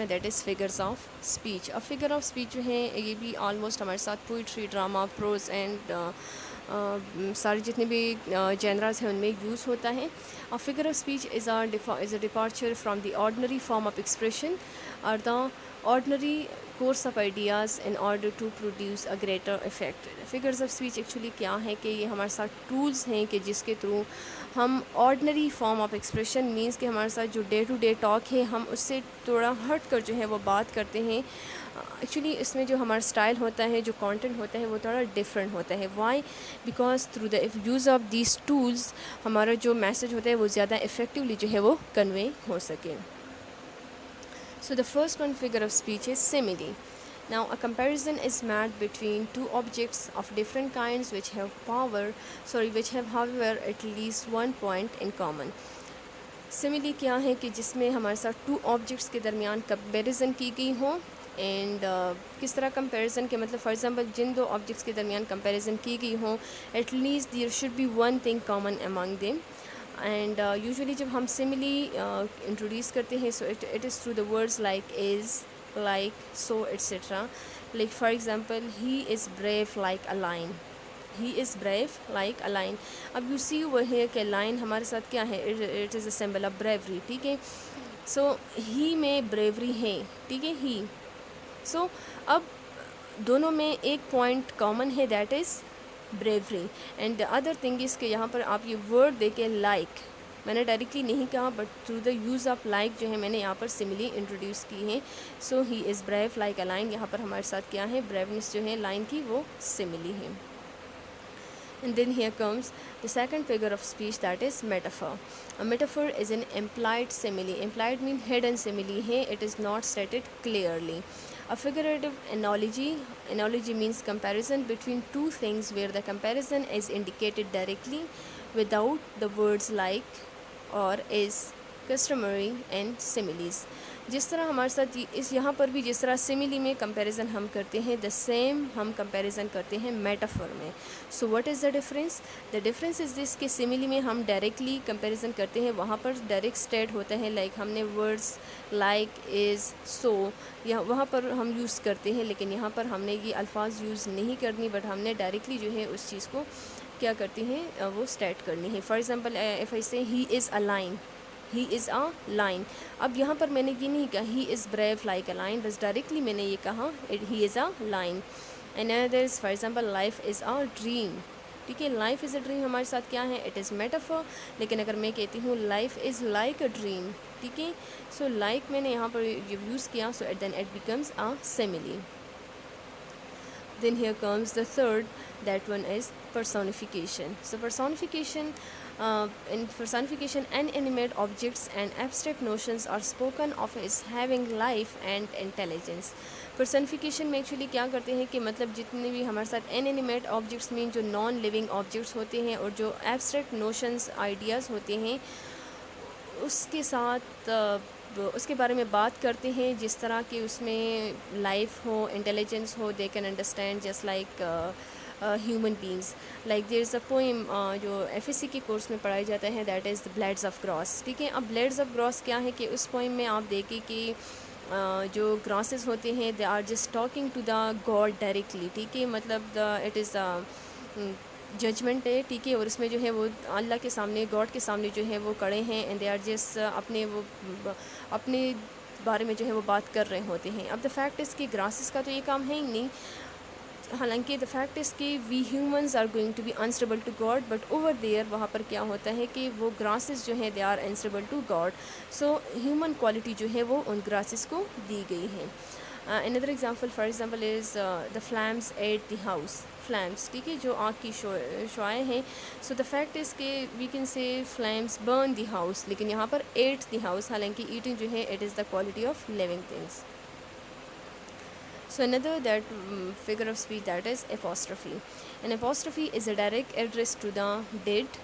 That is figures of speech. اب figure of speech جو ہیں یہ بھی آلموسٹ ہمارے ساتھ پوئٹری, ڈرامہ, پروز اینڈ سارے جتنے بھی جینراز ہیں ان میں یوز ہوتا ہے. Figure of speech is a departure from the ordinary form of expression اور the ordinary course of ideas in order to produce a greater effect. Figures of speech actually کیا ہے کہ یہ ہمارے ساتھ ٹولز ہیں کہ جس کے تھرو ہم ordinary form of expression means کہ ہمارے ساتھ جو ڈے ٹو ڈے ٹاک ہے ہم اس سے تھوڑا ہٹ کر جو ہے وہ بات کرتے ہیں. ایکچولی اس میں جو ہمارا اسٹائل ہوتا ہے, جو کانٹینٹ ہوتا ہے وہ تھوڑا ڈفرینٹ ہوتا ہے. Why? Because through the use of these tools ہمارا جو میسج ہوتا ہے وہ زیادہ افیکٹولی جو ہے وہ کنوے ہو سکے. So the first one figure of speech is simile. Now a comparison is made between two objects of different kinds which have however at least one point in common. سملی کیا ہے کہ جس میں ہمارے ساتھ ٹو آبجیکٹس کے درمیان comparison کی گئی ہوں. اینڈ کس طرح کمپیریزن کے مطلب فار ایگزامپل جن دو آبجیکٹس کے درمیان کمپیریزن کی گئی ہوں at least there should be one thing common among them. And usually جب ہم سملی انٹروڈیوس کرتے ہیں so it is through the words like as, like, so etcetera. Like for example he is brave like a lion, he is brave like a lion. اب you see وہ ہے کہ lion ہمارے ساتھ کیا ہے, it is a symbol of bravery. ٹھیک ہے, سو ہی میں بریوری ہے. ٹھیک ہے, ہی. سو اب دونوں میں ایک پوائنٹ کامن ہے that is bravery. And the other thing is کہ یہاں پر آپ یہ ورڈ دیکھیں لائک, میں نے ڈائریکٹلی نہیں کہا but through the use of like جو ہے میں نے یہاں پر سملی انٹروڈیوس کی ہے. سو ہی is brave like a line, یہاں پر ہمارے ساتھ کیا ہے, بریونیس جو ہے لائن کی وہ سملی ہے. And then here comes the second figure of speech, that is metaphor. A metaphor is an implied simile. Implied means hidden simile hai, it is not stated clearly. A figurative analogy. Analogy means comparison between two things where the comparison is indicated directly without the words like or is customary in similes. جس طرح ہمارے ساتھ اس یہاں پر بھی جس طرح سملی میں comparison ہم کرتے ہیں دا سیم ہم کمپیریزن کرتے ہیں میٹافور میں. So what is the difference? The difference is this کہ سملی میں ہم ڈائریکٹلی کمپیریزن کرتے ہیں, وہاں پر ڈائریکٹ اسٹیٹ ہوتا ہے لائک ہم نے ورڈس لائک از سو وہاں پر ہم یوز کرتے ہیں, لیکن یہاں پر ہم نے یہ الفاظ یوز نہیں کرنی بٹ ہم نے ڈائریکٹلی جو ہے اس چیز کو کیا کرتی ہیں وہ اسٹیٹ کرنی ہے. فار ایگزامپل ایف آئی سے ہی is a lion, he is a lion. اب یہاں پر میں نے یہ نہیں کہا he is brave like a line, بس ڈائریکٹلی میں نے یہ کہا he is a line. And other is for example life is a dream. ٹھیک ہے, لائف از اے ڈریم ہمارے ساتھ کیا ہے, اٹ از میٹافور. لیکن اگر میں کہتی ہوں life is like a dream, ٹھیک ہے, سو لائک میں نے یہاں پر یوز کیا, so then it becomes a simile. Then here comes the third, that one is personification. So personification, in personification inanimate objects and abstract notions are spoken of as having life and intelligence. پرسنفیکیشن میں actually کیا کرتے ہیں کہ مطلب جتنے بھی ہمارے ساتھ انینیمیٹ آبجیکٹس میں جو نان لیونگ آبجیکٹس ہوتے ہیں اور جو ایبسٹریکٹ نوشنز آئیڈیاز ہوتے ہیں اس کے ساتھ اس کے بارے میں بات کرتے ہیں جس طرح کہ اس میں لائف ہو, انٹیلیجنس ہو, they can understand just like human beings. Like there is a poem جو ایف ایس سی کے کورس میں پڑھایا جاتا ہے, that is the blades of grass. ٹھیک ہے, اب بلیڈز آف گراس کیا ہے کہ اس پوئم میں آپ دیکھیں کہ جو گراسز ہوتے ہیں they are just talking to the God directly. ٹھیک ہے, مطلب اٹ از ججمنٹ ہے. ٹھیک ہے, اور اس میں جو ہے وہ اللہ کے سامنے, گاڈ کے سامنے جو ہے وہ کڑے ہیں اینڈ دے آر جسٹ اپنے بارے میں جو ہے وہ بات کر رہے ہوتے ہیں. اب دا فیکٹ از کہ گراسز کا تو یہ کام ہے ہی نہیں, حالانکہ دا فیکٹ از کہ we humans are going to be unstable to God, but over there وہاں پر کیا ہوتا ہے کہ وہ گراسز جو ہیں they are instable to God. So human quality جو ہے وہ ان گراسز کو دی گئی ہے. another example for example is the flames ate the house. فلیمس, ٹھیک ہے, جو آگ کی شعائیں ہیں. سو دا فیکٹ از کہ we can say فلیمس burn the house, لیکن یہاں پر ایٹ دی ہاؤس, حالانکہ ایٹنگ جو ہے it is the quality of living things. So another that figure of speech, that is apostrophe. An apostrophe is a direct address to the dead,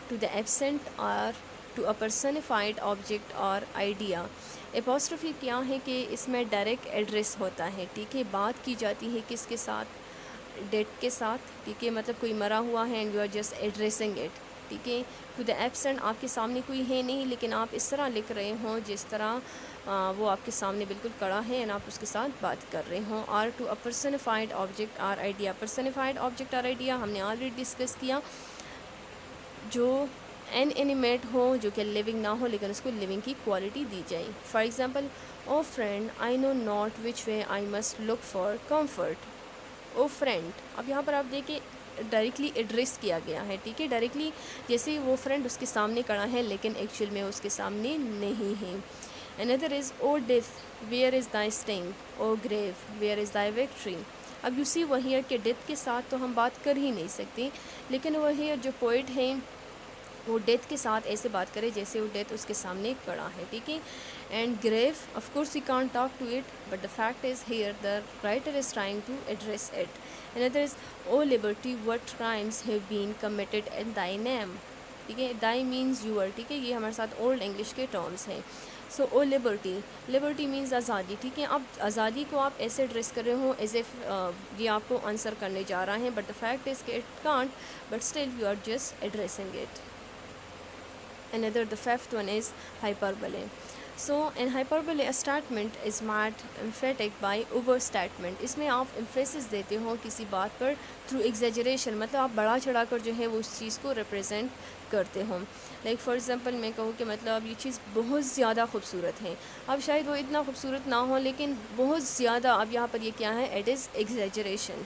to the absent, or to a personified object or idea. apostrophe کیا ہے کہ اس میں direct address ہوتا ہے. ٹھیک ہے, بات کی جاتی ہے کس کے ساتھ, ڈیڈ کے ساتھ. ٹھیک ہے, مطلب کوئی مرا ہوا ہے and you are just addressing it. ٹھیک ہے. ٹو دا ایبسینٹ آپ کے سامنے کوئی ہے نہیں لیکن آپ اس طرح لکھ رہے ہوں جس طرح وہ آپ کے سامنے بالکل کڑا ہے اینڈ آپ اس کے ساتھ بات کر رہے ہوں. Or to a personified object or idea. Personified object or idea ہم نے آلریڈی ڈسکس کیا, جو این اینیمیٹ ہو, جو کہ لیونگ نہ ہو لیکن اس کو لیونگ کی کوالٹی دی جائے. For example, O friend I know not which way I must look for comfort. O friend, اب یہاں پر آپ دیکھیں ڈائریکٹلی ایڈریس کیا گیا ہے, ٹھیک ہے, ڈائریکٹلی جیسے وہ فرینڈ اس کے سامنے کھڑا ہے لیکن ایکچوئل میں اس کے سامنے نہیں ہے. Another is, O death, where is thy sting? O grave, where is thy victory? اب یو سی وہ ہیئر کہ ڈیتھ کے ساتھ تو ہم بات کر ہی نہیں سکتے, لیکن وہ ہیئر جو پوئٹ ہیں وہ ڈیتھ کے ساتھ ایسے بات کرے جیسے وہ ڈیتھ اس کے سامنے کھڑا ہے, ٹھیک ہے. And grave, of course we can't talk to it but the fact is here the writer is trying to address it. Another is, O liberty, what crimes have been committed in thy name? ٹھیک ہے, thy means your, ٹھیک ہے, یہ ہمارے ساتھ old English کے terms ہیں. سو او Liberty, Liberty means آزادی, ٹھیک ہے. اب آزادی کو آپ ایسے ایڈریس کر رہے ہوں ایز ایف یہ آپ کو آنسر کرنے جا رہا ہے, بٹ دا فیکٹ از کہ it can't, but still you are just addressing it. Another, the fifth one is hyperbole. So in hyperbole a statement is made emphatic by overstatement. اس میں آپ emphasis دیتے ہو کسی بات پر through exaggeration, مطلب آپ بڑا چڑھا کر جو ہے وہ اس چیز کو ریپرزینٹ کرتے ہوں. لائک فار ایگزامپل میں کہوں کہ مطلب یہ چیز بہت زیادہ خوبصورت ہے, اب شاید وہ اتنا خوبصورت نہ ہو لیکن بہت زیادہ, اب یہاں پر یہ کیا ہے, it is exaggeration.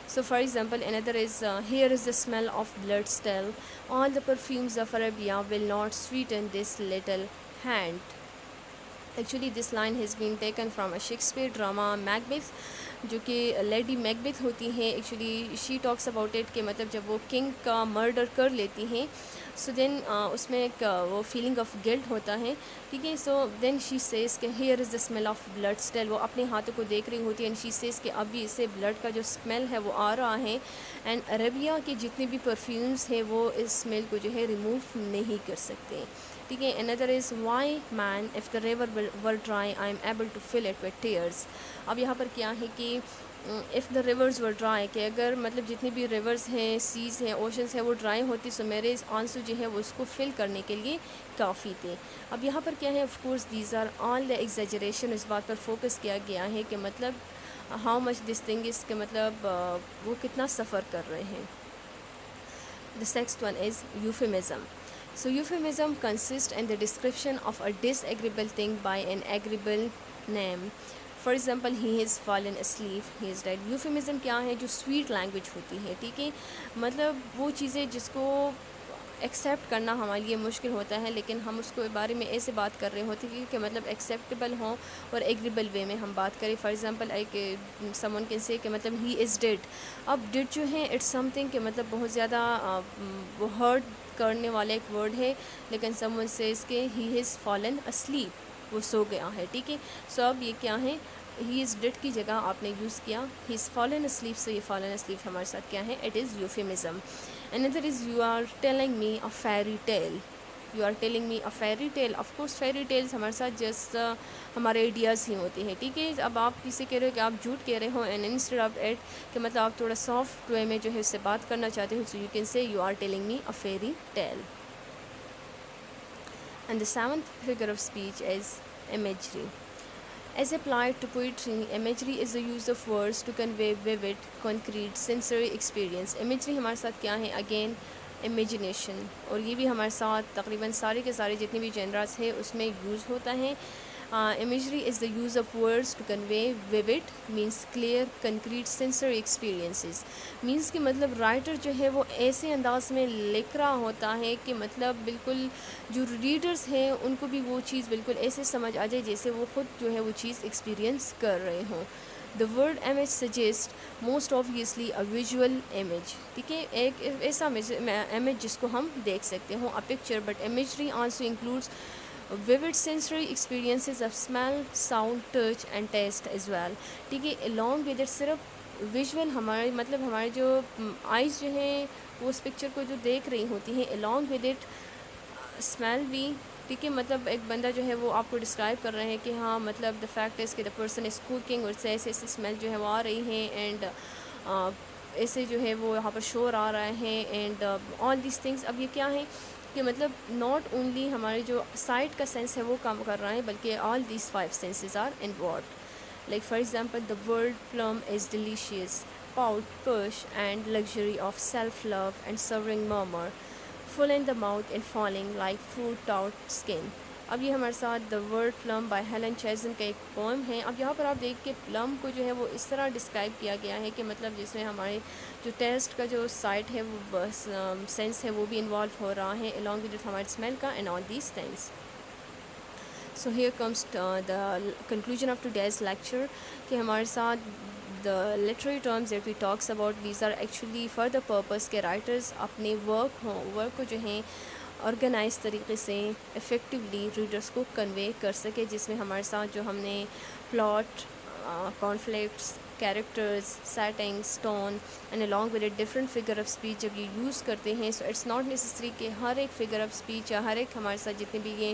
So for example, another is, here is the smell of blood still. All the perfumes of Arabia will not sweeten this little hand. Actually this line has been taken from a Shakespeare drama Macbeth, جو کہ lady میکبیتھ ہوتی ہیں. Actually she talks about it کہ مطلب جب وہ king کا murder کر لیتی ہیں, سو دین اس میں ایک وہ فیلنگ آف گلٹ ہوتا ہے, ٹھیک ہے. سو دین شی سیز کہ here is the smell of blood still, وہ اپنے ہاتھوں کو دیکھ رہی ہوتی ہے اینڈ شی سیز کہ ابھی اس سے بلڈ کا جو اسمیل ہے وہ آ رہا ہے, اینڈ عربیہ کے جتنے بھی پرفیومس ہیں وہ اس اسمیل کو جو ہے ریموو نہیں کر سکتے, ٹھیک ہے. Another is, why man if the river were dry I am able to fill it with tears. اب یہاں پر کیا ہے کہ if the rivers were dry, کہ اگر مطلب جتنی بھی ریورز ہیں, سیز ہیں, اوشنس ہیں, وہ ڈرائی ہوتی سو میرے آنسو جو ہے وہ اس کو فل کرنے کے لیے کافی تھے. اب یہاں پر کیا ہے, of course these are all the exaggeration, اس بات پر فوکس کیا گیا ہے کہ مطلب how much this thing is, کہ مطلب وہ کتنا سفر کر رہے ہیں. The sixth one is euphemism. So euphemism consists in the description of a disagreeable thing by an agreeable name. For example, he has fallen asleep, he is dead. Euphemism کیا ہے, جو sweet language ہوتی ہے, ٹھیک ہے, مطلب وہ چیزیں جس کو ایکسیپٹ کرنا ہمارے لیے مشکل ہوتا ہے لیکن ہم اس کو بارے میں ایسے بات کر رہے ہوتے ہیں کہ مطلب ایکسیپٹیبل ہوں اور ایگریبل وے میں ہم بات کریں. فار ایگزامپل ایک سم ون کین سے کہ مطلب ہی از ڈیڈ. اب ڈیڈ جو ہے اٹس سم تھنگ کہ مطلب بہت زیادہ وہ ہرٹ کرنے والا ایک ورڈ ہے, لیکن سم ون سیز کہ ہی ہیز فالن اسلیپ, وہ سو گیا ہے, ٹھیک ہے. سو اب یہ کیا ہے, ہی از ڈیڈ کی جگہ آپ نے یوز کیا ہی از فالن اسلیپ, سو یہ فالن اسلیپ ہمارے ساتھ کیا ہے, it is یوفیمزم. Another is, you are telling me a fairy tale. You are telling me a fairy tale. Of course fairy tales ہمارے ساتھ جسٹ ہمارے آئیڈیاز ہی ہوتے ہیں, ٹھیک ہے. اب آپ کسی کہہ رہے ہو کہ آپ جھوٹ کہہ رہے ہو, اینڈ انسٹیڈ آف ایٹ کہ مطلب آپ تھوڑا سافٹ وے میں جو ہے اس سے بات کرنا چاہتے ہو, so you can say you are telling me a fairy tale. And the seventh figure of speech is imagery. As applied to poetry, imagery is the use of words to convey vivid, concrete, sensory experience. Imagery ہمارے ساتھ کیا ہے, again imagination, اور یہ بھی ہمارے ساتھ تقریباً سارے کے سارے جتنے بھی جنراز ہیں اس میں یوز ہوتا ہے. Imagery is the use of words to convey vivid means clear, concrete, sensory experiences. means کہ مطلب رائٹر جو ہے وہ ایسے انداز میں لکھ رہا ہوتا ہے کہ مطلب بالکل جو ریڈرز ہیں ان کو بھی وہ چیز بالکل ایسے سمجھ آ جائے جیسے وہ خود جو ہے وہ چیز ایکسپیرینس کر رہے ہوں. The word image suggests most obviously a visual image. ٹھیک ہے, ایک ایسا امیج جس کو ہم دیکھ سکتے ہوں, a picture, but imagery also includes vivid sensory experiences of smell, sound, touch and taste as well. ٹھیک ہے, along with it صرف ویژول ہمارے مطلب ہمارے جو آئیز جو ہیں وہ اس پکچر کو جو دیکھ رہی ہوتی ہیں, along with it اسمیل بھی, ٹھیک ہے. مطلب ایک بندہ جو ہے وہ آپ کو ڈسکرائب کر رہے ہیں کہ ہاں مطلب دا فیکٹ از کہ دا پرسن از کوکنگ, اور ایسے ایسے اسمیل جو ہے وہ آ رہی ہیں, اینڈ ایسے جو ہے وہ یہاں پر شور آ رہے ہیں اینڈ آل دیس تھنگس. اب یہ کیا ہے کہ مطلب ناٹ اونلی ہمارے جو سائٹ کا سینس ہے وہ کام کر رہا ہے بلکہ all these 5 senses are involved. Like for example, the word plum is delicious, pout, push, and luxury of self-love and soaring murmur, full in the mouth and falling like fruit-taut skin. اب یہ ہمارے ساتھ the word plum by Helen Chasin کا ایک poem ہے. اب یہاں پر آپ دیکھ کے پلم کو جو ہے وہ اس طرح ڈسکرائب کیا گیا ہے کہ مطلب جس میں ہمارے جو ٹیسٹ کا جو سائٹ ہے وہ بس سینس ہے وہ بھی انوالو ہو رہا ہے along with ہمارے اسمیل کا and all these things. So here comes the conclusion of today's lecture کہ ہمارے ساتھ the literary terms that we talks about, these are actually for the purpose کہ writers اپنے ورک کو جو ہیں آرگنائز طریقے سے افیکٹولی ریڈرس کو کنوے کر سکے, جس میں ہمارے ساتھ جو ہم نے plot, conflicts, characters, settings, tone and along with a different figure of speech جب یہ یوز کرتے ہیں so it's not necessary کہ ہر ایک figure of speech یا ہر ایک ہمارے ساتھ جتنے بھی یہ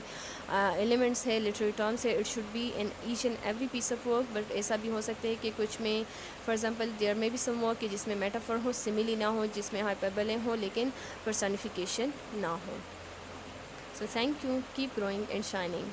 ایلیمنٹس ہے literary terms ہے it should be in each and every piece of work. But ایسا بھی ہو سکتا ہے کہ کچھ میں فار ایگزامپل دیئر میں بھی سم ورک کہ جس میں میٹافور ہو, سملی نہ ہو, جس میں ہائپربلے ہو لیکن پرسانیفیکیشن نہ ہو. So thank you, keep growing and shining.